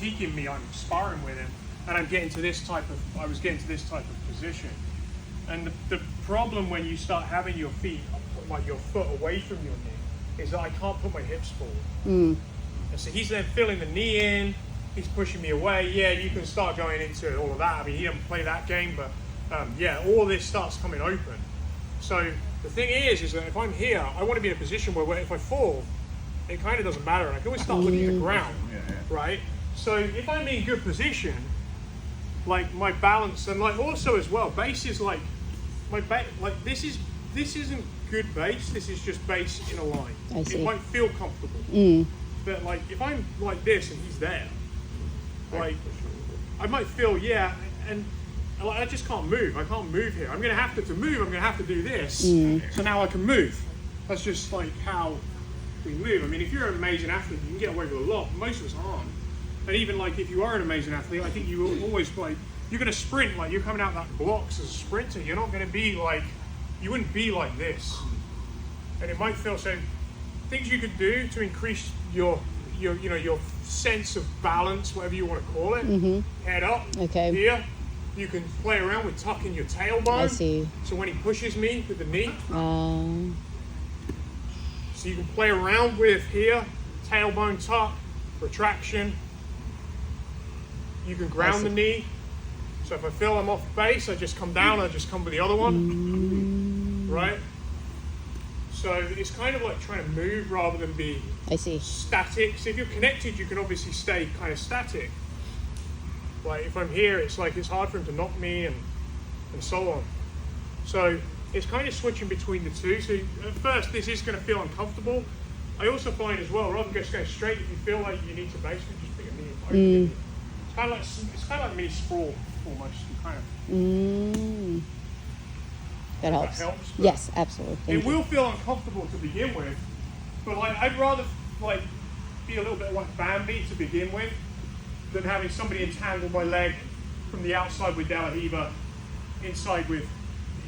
critiquing me, I'm sparring with him, and I was getting to this type of position. And the problem when you start having your feet, like your foot away from your knee, is that I can't put my hips forward. And so he's then filling the knee in, he's pushing me away. Yeah, you can start going into all of that. I mean, he didn't play that game, but yeah, all this starts coming open. So the thing is that if I'm here, I want to be in a position where if I fall, it kind of doesn't matter. And I can always start looking at the ground, right? So if I'm in good position, like my balance, and like also as well, base is like, this isn't good base, this is just base in a line. I see. It might feel comfortable. But like if I'm like this and he's there, like I might feel, and I just can't move. I can't move here. I'm gonna have to move, I'm gonna have to do this. So now I can move. That's just like how we move. I mean, if you're an amazing athlete, you can get away with a lot. Most of us aren't. And even like if you are an amazing athlete, I think you will always like, you're gonna sprint, like you're coming out that blocks as a sprinter. You're not gonna be like, you wouldn't be like this. And it might feel so. Things you could do to increase your sense of balance, whatever you want to call it. Head up. Okay. Here, you can play around with tucking your tailbone. I see. So when he pushes me with the knee, so you can play around with here, tailbone tuck, retraction. You can ground the knee. So if I feel I'm off base, I just come down, I just come with the other one. Right? So it's kind of like trying to move rather than be static. So if you're connected, you can obviously stay kind of static. Like if I'm here, it's like it's hard for him to knock me and so on. So it's kind of switching between the two. So at first, this is going to feel uncomfortable. I also find as well, rather than just going straight, if you feel like you need to base, just pick a knee and open it. It's kind of like mini sprawl almost. That helps. That helps. Yes, absolutely. It will feel uncomfortable to begin with, but like I'd rather like be a little bit like Bambi to begin with than having somebody entangle my leg from the outside with De La Riva, inside with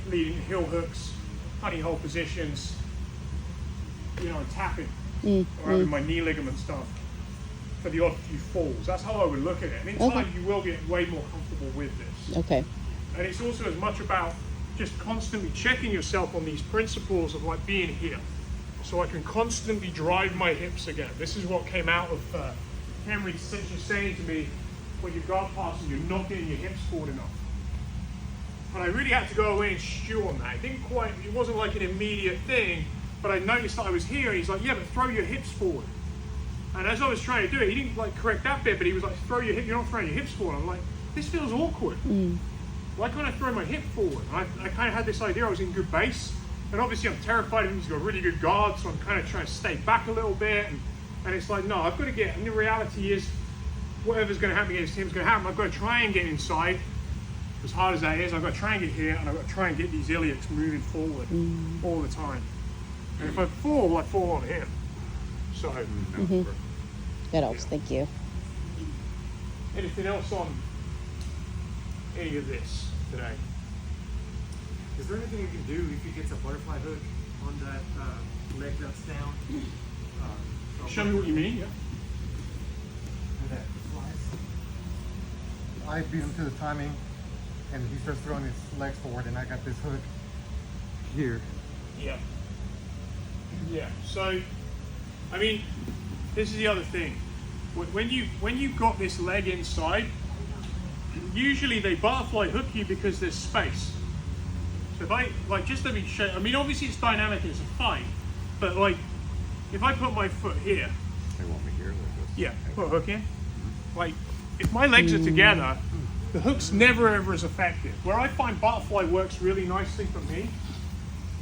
leading heel hooks, honey hole positions, and tapping or having my knee ligament stuff for the odd few falls. That's how I would look at it. And in time, you will get way more comfortable with this. Okay. And it's also as much about just constantly checking yourself on these principles of like being here. So I can constantly drive my hips again. This is what came out of Henry just saying to me, when you guard passing, you're not getting your hips forward enough. And I really had to go away and stew on that. It wasn't like an immediate thing, but I noticed that I was here, and he's like, yeah, but throw your hips forward. And as I was trying to do it, he didn't like correct that bit, but he was like, you're not throwing your hips forward. I'm like, this feels awkward. Why can't I throw my hip forward? And I kind of had this idea I was in good base, and obviously I'm terrified of him. He's got a really good guard, so I'm kind of trying to stay back a little bit, and it's like, no, I've got to get, and the reality is, whatever's going to happen against him is going to happen. I've got to try and get inside, as hard as that is. I've got to try and get here, and I've got to try and get these iliacs moving forward all the time. And if I fall on him. So, that helps, thank you. Anything else on any of this today? Is there anything we can do if he gets a butterfly hook on that leg that's down? Show me what you mean. Yeah. That slice. I beat him to the timing, and he starts throwing his legs forward, and I got this hook here. Yeah. Yeah. So, I mean, this is the other thing. When you got this leg inside, usually they butterfly hook you because there's space. So if I just let me show. I mean, obviously it's dynamic and it's a fight, but like if I put my foot here. They want me here. Like this. Yeah. Put a hook in. Like if my legs are together, the hook's never ever as effective. Where I find butterfly works really nicely for me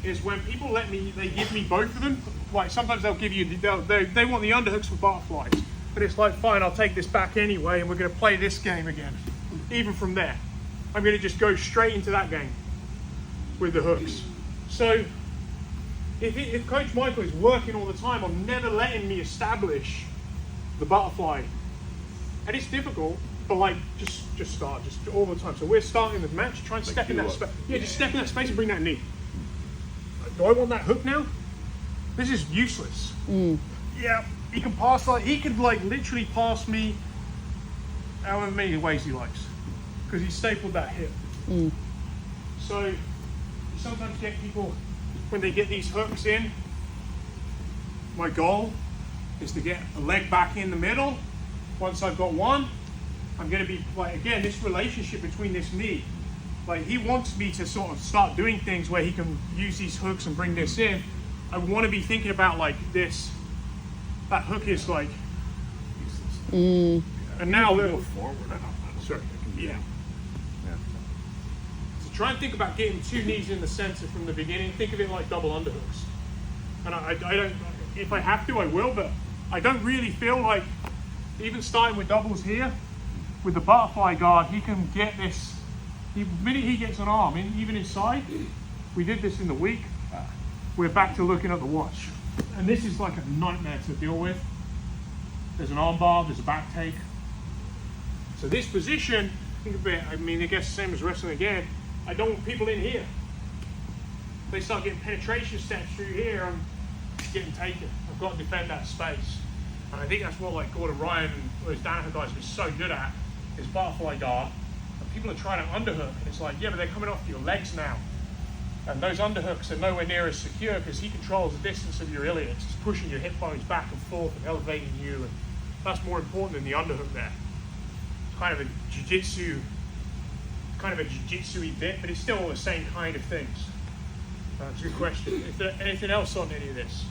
is when people they give me both of them. Like sometimes they'll give you, they want the underhooks for butterflies, but it's like, fine, I'll take this back anyway, and we're going to play this game again. Even from there, I'm going to just go straight into that game with the hooks. So if Coach Michael is working all the time on never letting me establish the butterfly, and it's difficult, but like just start, just all the time. So we're starting the match, try and step in that space. Yeah, just step in that space and bring that knee. Do I want that hook now? This is useless. Yeah, he can pass he could literally pass me however many ways he likes, because he stapled that hip. So you sometimes get people, when they get these hooks in, my goal is to get a leg back in the middle. Once I've got one, I'm going to be, like, again, this relationship between this knee, like, he wants me to sort of start doing things where he can use these hooks and bring this in. I want to be thinking about, like, this. That hook is, like, and now Go forward. I don't know. sorry, yeah. Yeah. So try and think about getting two knees in the center from the beginning. Think of it like double underhooks. And I don't, if I have to, I will, but I don't really feel like, even starting with doubles here, with the butterfly guard, he can get this, the minute he gets an arm, even inside, we did this in the week, we're back to looking at the watch. And this is like a nightmare to deal with. There's an arm bar, there's a back take. So this position, think of it, I mean, I guess the same as wrestling again, I don't want people in here. They start getting penetration steps through here, I'm getting taken. I've got to defend that space. And I think that's what, like, Gordon Ryan and those Danaher guys were so good at, is butterfly guard. And people are trying to underhook, and it's like, yeah, but they're coming off your legs now. And those underhooks are nowhere near as secure because he controls the distance of your iliacs. He's pushing your hip bones back and forth and elevating you, and that's more important than the underhook there. It's kind of a jiu-jitsu-y bit, but it's still all the same kind of things. That's a good question. Is there anything else on any of this?